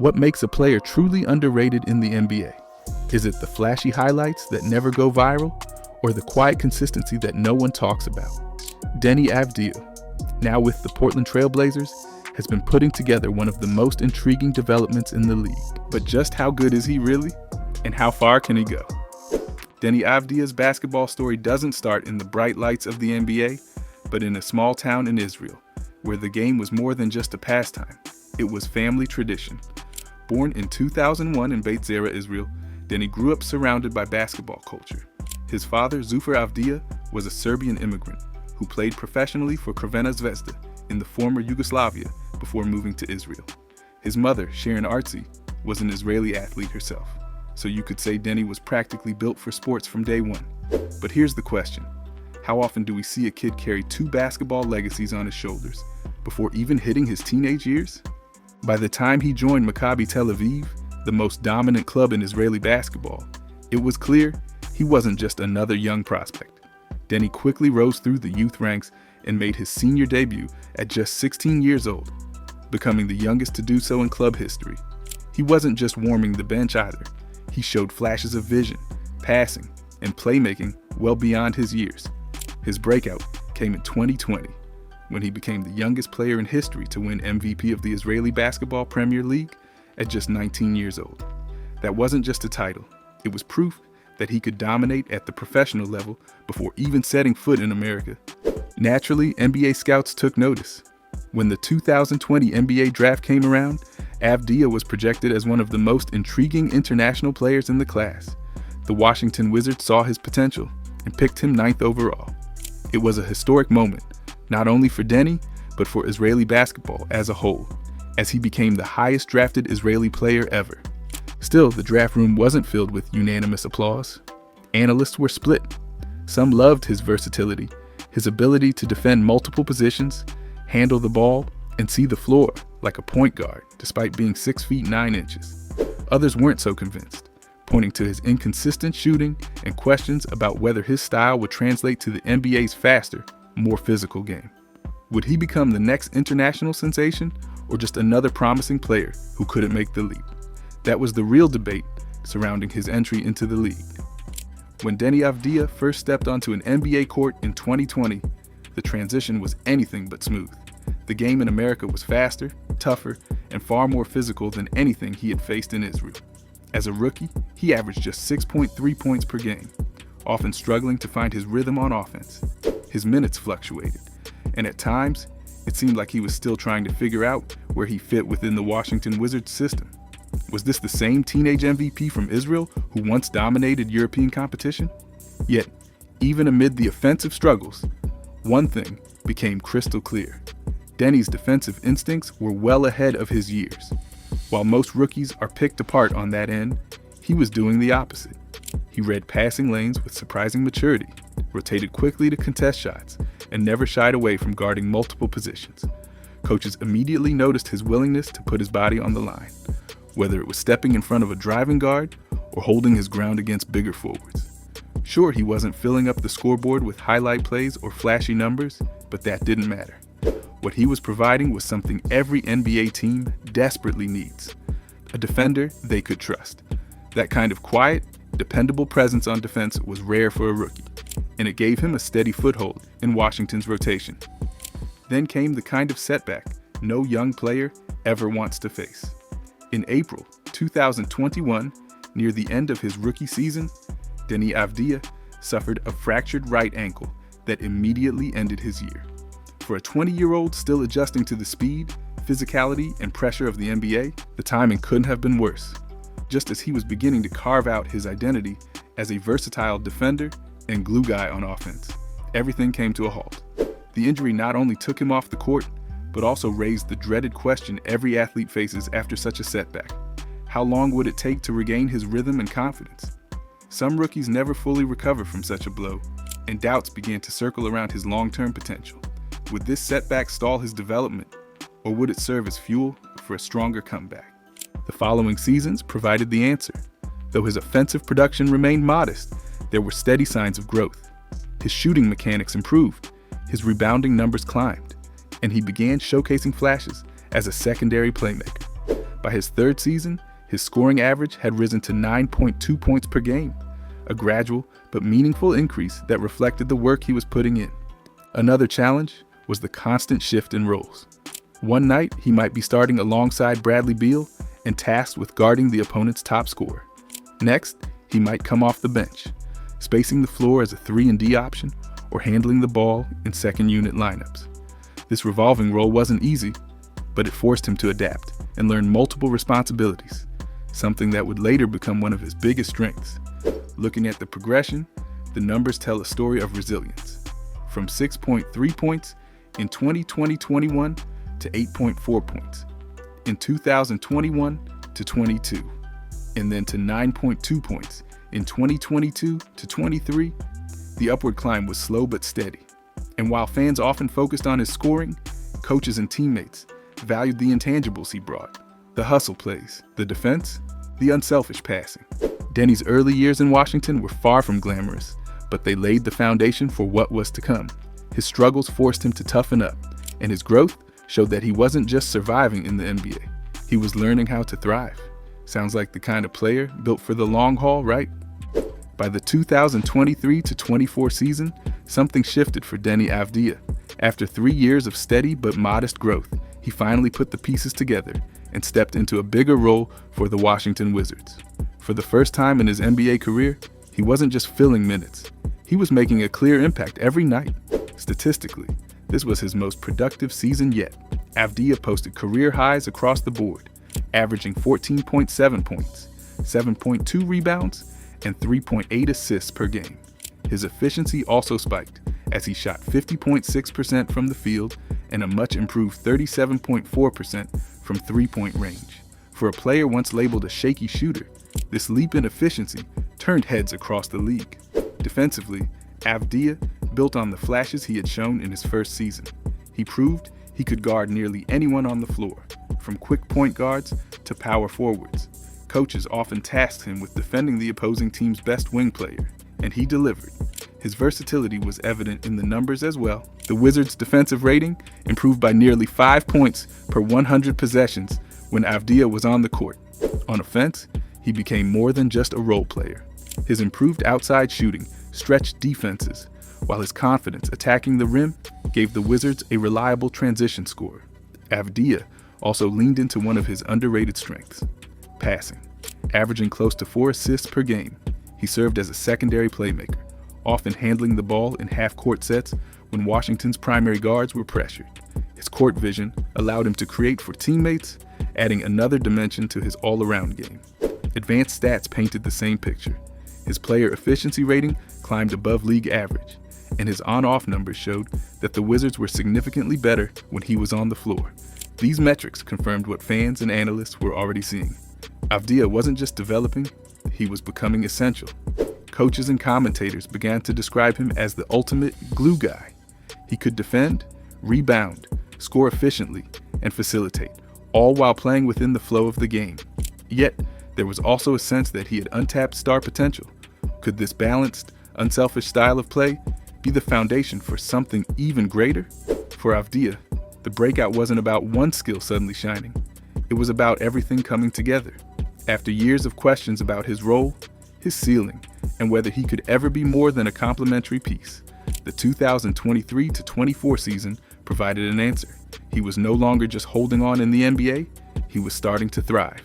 What makes a player truly underrated in the NBA? Is it the flashy highlights that never go viral, or the quiet consistency that no one talks about? Deni Avdija, now with the Portland Trail Blazers, has been putting together one of the most intriguing developments in the league. But just how good is he really? And how far can he go? Deni Avdija's basketball story doesn't start in the bright lights of the NBA, but in a small town in Israel, where the game was more than just a pastime. It was family tradition. Born in 2001 in Beit Zera, Israel, Deni grew up surrounded by basketball culture. His father, Zufer Avdija, was a Serbian immigrant who played professionally for Crvena Zvezda in the former Yugoslavia before moving to Israel. His mother, Sharon Artsy, was an Israeli athlete herself, so you could say Deni was practically built for sports from day one. But here's the question. How often do we see a kid carry two basketball legacies on his shoulders before even hitting his teenage years? By the time he joined Maccabi Tel Aviv, the most dominant club in Israeli basketball, it was clear he wasn't just another young prospect. Deni quickly rose through the youth ranks and made his senior debut at just 16 years old, becoming the youngest to do so in club history. He wasn't just warming the bench either. He showed flashes of vision, passing, and playmaking well beyond his years. His breakout came in 2020, when he became the youngest player in history to win MVP of the Israeli Basketball Premier League at just 19 years old. That wasn't just a title, it was proof that he could dominate at the professional level before even setting foot in America. Naturally, NBA scouts took notice. When the 2020 NBA draft came around, Avdija was projected as one of the most intriguing international players in the class. The Washington Wizards saw his potential and picked him 9th overall. It was a historic moment, not only for Deni, but for Israeli basketball as a whole, as he became the highest drafted Israeli player ever. Still, the draft room wasn't filled with unanimous applause. Analysts were split. Some loved his versatility, his ability to defend multiple positions, handle the ball, and see the floor like a point guard, despite being 6 feet 9 inches. Others weren't so convinced, pointing to his inconsistent shooting and questions about whether his style would translate to the NBA's faster, more physical game. Would he become the next international sensation, or just another promising player who couldn't make the leap? That was the real debate surrounding his entry into the league. When Deni Avdija first stepped onto an NBA court in 2020, the transition was anything but smooth. The game in America was faster, tougher, and far more physical than anything he had faced in Israel. As a rookie, he averaged just 6.3 points per game, often struggling to find his rhythm on offense. His minutes fluctuated, and at times, it seemed like he was still trying to figure out where he fit within the Washington Wizards system. Was this the same teenage MVP from Israel who once dominated European competition? Yet, even amid the offensive struggles, one thing became crystal clear. Deni's defensive instincts were well ahead of his years. While most rookies are picked apart on that end, he was doing the opposite. He read passing lanes with surprising maturity, rotated quickly to contest shots, and never shied away from guarding multiple positions. Coaches immediately noticed his willingness to put his body on the line, whether it was stepping in front of a driving guard or holding his ground against bigger forwards. Sure, he wasn't filling up the scoreboard with highlight plays or flashy numbers, but that didn't matter. What he was providing was something every NBA team desperately needs: a defender they could trust. That kind of quiet, dependable presence on defense was rare for a rookie, and it gave him a steady foothold in Washington's rotation. Then came the kind of setback no young player ever wants to face. In April 2021, near the end of his rookie season, Deni Avdija suffered a fractured right ankle that immediately ended his year. For a 20-year-old still adjusting to the speed, physicality, and pressure of the NBA, the timing couldn't have been worse. Just as he was beginning to carve out his identity as a versatile defender and glue guy on offense, everything came to a halt. The injury not only took him off the court, but also raised the dreaded question every athlete faces after such a setback. How long would it take to regain his rhythm and confidence? Some rookies never fully recover from such a blow, and doubts began to circle around his long-term potential. Would this setback stall his development, or would it serve as fuel for a stronger comeback? The following seasons provided the answer. Though his offensive production remained modest, there were steady signs of growth. His shooting mechanics improved, his rebounding numbers climbed, and he began showcasing flashes as a secondary playmaker. By his third season, his scoring average had risen to 9.2 points per game, a gradual but meaningful increase that reflected the work he was putting in. Another challenge was the constant shift in roles. One night, he might be starting alongside Bradley Beal and tasked with guarding the opponent's top scorer. Next, he might come off the bench, spacing the floor as a 3-and-D option or handling the ball in second-unit lineups. This revolving role wasn't easy, but it forced him to adapt and learn multiple responsibilities, something that would later become one of his biggest strengths. Looking at the progression, the numbers tell a story of resilience. From 6.3 points in 2020-21 to 8.4 points in 2021-22, and then to 9.2 points in 2022-23, the upward climb was slow but steady. And while fans often focused on his scoring, coaches and teammates valued the intangibles he brought: the hustle plays, the defense, the unselfish passing. Deni's early years in Washington were far from glamorous, but they laid the foundation for what was to come. His struggles forced him to toughen up, and his growth showed that he wasn't just surviving in the NBA. He was learning how to thrive. Sounds like the kind of player built for the long haul, right? By the 2023-24 season, something shifted for Deni Avdija. After 3 years of steady but modest growth, he finally put the pieces together and stepped into a bigger role for the Washington Wizards. For the first time in his NBA career, he wasn't just filling minutes. He was making a clear impact every night. Statistically, this was his most productive season yet. Avdija posted career highs across the board, averaging 14.7 points, 7.2 rebounds, and 3.8 assists per game. His efficiency also spiked, as he shot 50.6% from the field and a much improved 37.4% from three-point range. For a player once labeled a shaky shooter, this leap in efficiency turned heads across the league. Defensively, Avdija built on the flashes he had shown in his first season. He proved he could guard nearly anyone on the floor, from quick point guards to power forwards. Coaches often tasked him with defending the opposing team's best wing player, and he delivered. His versatility was evident in the numbers as well. The Wizards' defensive rating improved by nearly 5 points per 100 possessions when Avdija was on the court. On offense, he became more than just a role player. His improved outside shooting stretched defenses, while his confidence attacking the rim gave the Wizards a reliable transition score. Avdija also leaned into one of his underrated strengths: passing. Averaging close to 4 assists per game, he served as a secondary playmaker, often handling the ball in half-court sets when Washington's primary guards were pressured. His court vision allowed him to create for teammates, adding another dimension to his all-around game. Advanced stats painted the same picture. His player efficiency rating climbed above league average, and his on-off numbers showed that the Wizards were significantly better when he was on the floor. These metrics confirmed what fans and analysts were already seeing. Avdija wasn't just developing, he was becoming essential. Coaches and commentators began to describe him as the ultimate glue guy. He could defend, rebound, score efficiently, and facilitate, all while playing within the flow of the game. Yet, there was also a sense that he had untapped star potential. Could this balanced, unselfish style of play be the foundation for something even greater? For Avdija, the breakout wasn't about one skill suddenly shining. It was about everything coming together. After years of questions about his role, his ceiling, and whether he could ever be more than a complementary piece, the 2023-24 season provided an answer. He was no longer just holding on in the NBA, he was starting to thrive.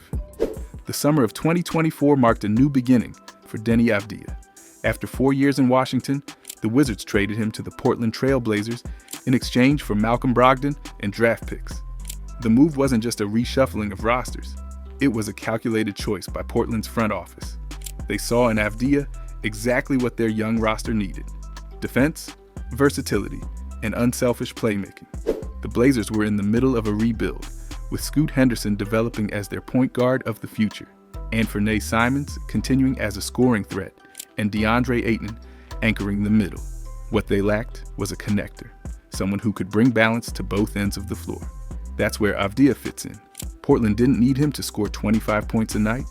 The summer of 2024 marked a new beginning for Deni Avdija. After 4 years in Washington, the Wizards traded him to the Portland Trail Blazers in exchange for Malcolm Brogdon and draft picks. The move wasn't just a reshuffling of rosters. It was a calculated choice by Portland's front office. They saw in Avdija exactly what their young roster needed: defense, versatility, and unselfish playmaking. The Blazers were in the middle of a rebuild, with Scoot Henderson developing as their point guard of the future, Anfernee Simons continuing as a scoring threat, and DeAndre Ayton anchoring the middle. What they lacked was a connector, someone who could bring balance to both ends of the floor. That's where Avdija fits in. Portland didn't need him to score 25 points a night.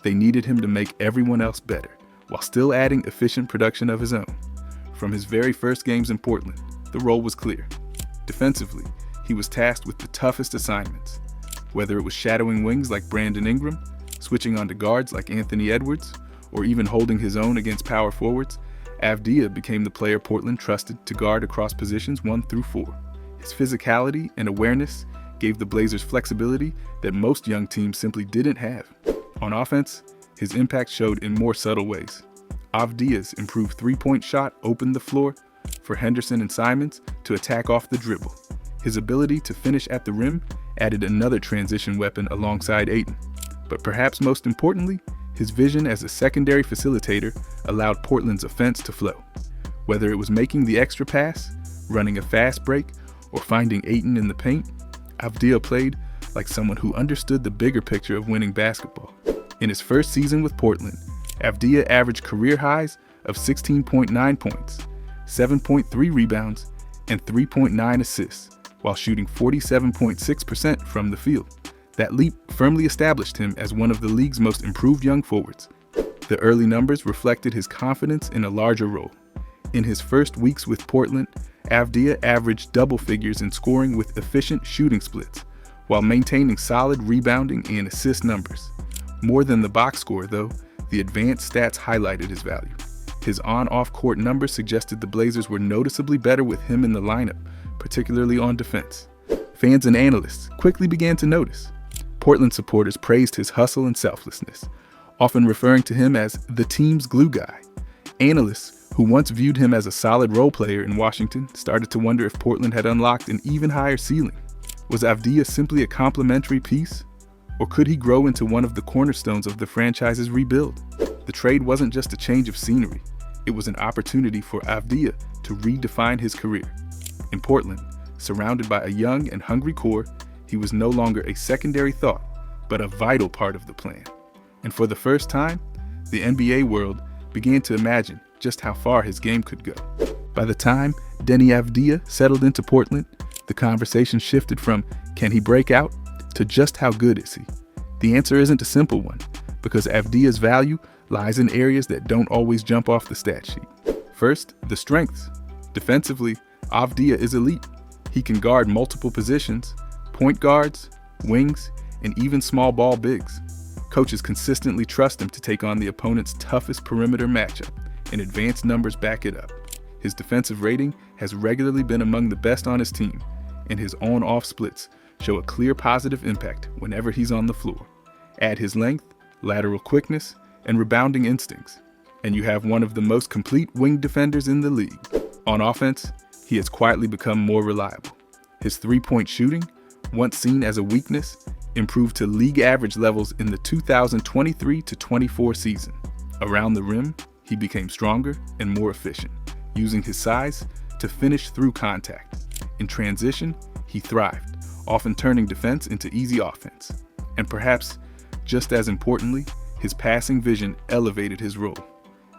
They needed him to make everyone else better, while still adding efficient production of his own. From his very first games in Portland, the role was clear. Defensively, he was tasked with the toughest assignments: Whether it was shadowing wings like Brandon Ingram, switching onto guards like Anthony Edwards, or even holding his own against power forwards, Avdija became the player Portland trusted to guard across positions 1 through 4. His physicality and awareness gave the Blazers flexibility that most young teams simply didn't have. On offense, his impact showed in more subtle ways. Avdija's improved three-point shot opened the floor for Henderson and Simons to attack off the dribble. His ability to finish at the rim added another transition weapon alongside Ayton. But perhaps most importantly, his vision as a secondary facilitator allowed Portland's offense to flow. Whether it was making the extra pass, running a fast break, or finding Ayton in the paint, Avdija played like someone who understood the bigger picture of winning basketball. In his first season with Portland, Avdija averaged career highs of 16.9 points, 7.3 rebounds, and 3.9 assists, while shooting 47.6% from the field. That leap firmly established him as one of the league's most improved young forwards. The early numbers reflected his confidence in a larger role. In his first weeks with Portland, Avdija averaged double figures in scoring with efficient shooting splits, while maintaining solid rebounding and assist numbers. More than the box score, though, the advanced stats highlighted his value. His on-off court numbers suggested the Blazers were noticeably better with him in the lineup, particularly on defense. Fans and analysts quickly began to notice. Portland supporters praised his hustle and selflessness, often referring to him as the team's glue guy. Analysts, who once viewed him as a solid role player in Washington, started to wonder if Portland had unlocked an even higher ceiling. Was Avdija simply a complementary piece? Or could he grow into one of the cornerstones of the franchise's rebuild? The trade wasn't just a change of scenery. It was an opportunity for Avdija to redefine his career. In Portland, surrounded by a young and hungry core, he was no longer a secondary thought, but a vital part of the plan. And for the first time, the NBA world began to imagine just how far his game could go. By the time Deni Avdija settled into Portland, the conversation shifted from can he break out to just how good is he? The answer isn't a simple one, because Avdija's value lies in areas that don't always jump off the stat sheet. First, the strengths. Defensively, Avdija is elite. He can guard multiple positions, point guards, wings, and even small ball bigs. Coaches consistently trust him to take on the opponent's toughest perimeter matchup, and advanced numbers back it up. His defensive rating has regularly been among the best on his team, and his on-off splits show a clear positive impact whenever he's on the floor. Add his length, lateral quickness, and rebounding instincts, and you have one of the most complete wing defenders in the league. On offense, he has quietly become more reliable. His three-point shooting, once seen as a weakness, improved to league average levels in the 2023-24 season. Around the rim, he became stronger and more efficient, using his size to finish through contact. In transition, he thrived, often turning defense into easy offense. And perhaps, just as importantly, his passing vision elevated his role.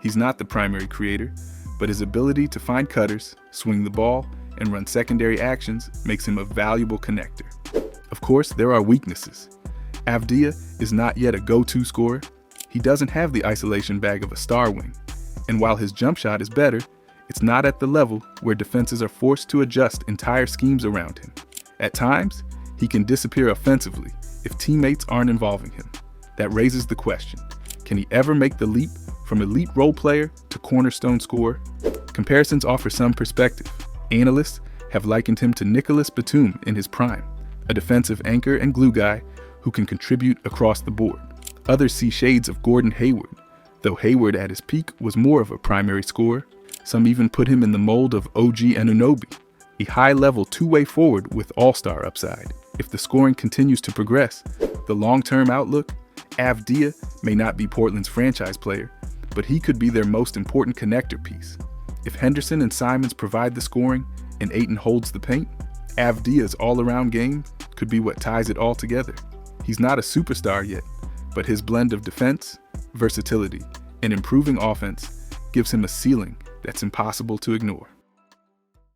He's not the primary creator, but his ability to find cutters, swing the ball, and run secondary actions makes him a valuable connector. Of course, there are weaknesses. Avdija is not yet a go-to scorer. He doesn't have the isolation bag of a star wing. And while his jump shot is better, it's not at the level where defenses are forced to adjust entire schemes around him. At times, he can disappear offensively if teammates aren't involving him. That raises the question, can he ever make the leap from elite role player to cornerstone scorer? Comparisons offer some perspective. Analysts have likened him to Nicolas Batum in his prime, a defensive anchor and glue guy who can contribute across the board. Others see shades of Gordon Hayward, though Hayward at his peak was more of a primary scorer. Some even put him in the mold of OG Anunoby, a high-level two-way forward with all-star upside. If the scoring continues to progress, the long-term outlook, Avdija may not be Portland's franchise player, but he could be their most important connector piece. If Henderson and Simons provide the scoring and Ayton holds the paint, Avdija's all-around game could be what ties it all together. He's not a superstar yet, but his blend of defense, versatility, and improving offense gives him a ceiling that's impossible to ignore.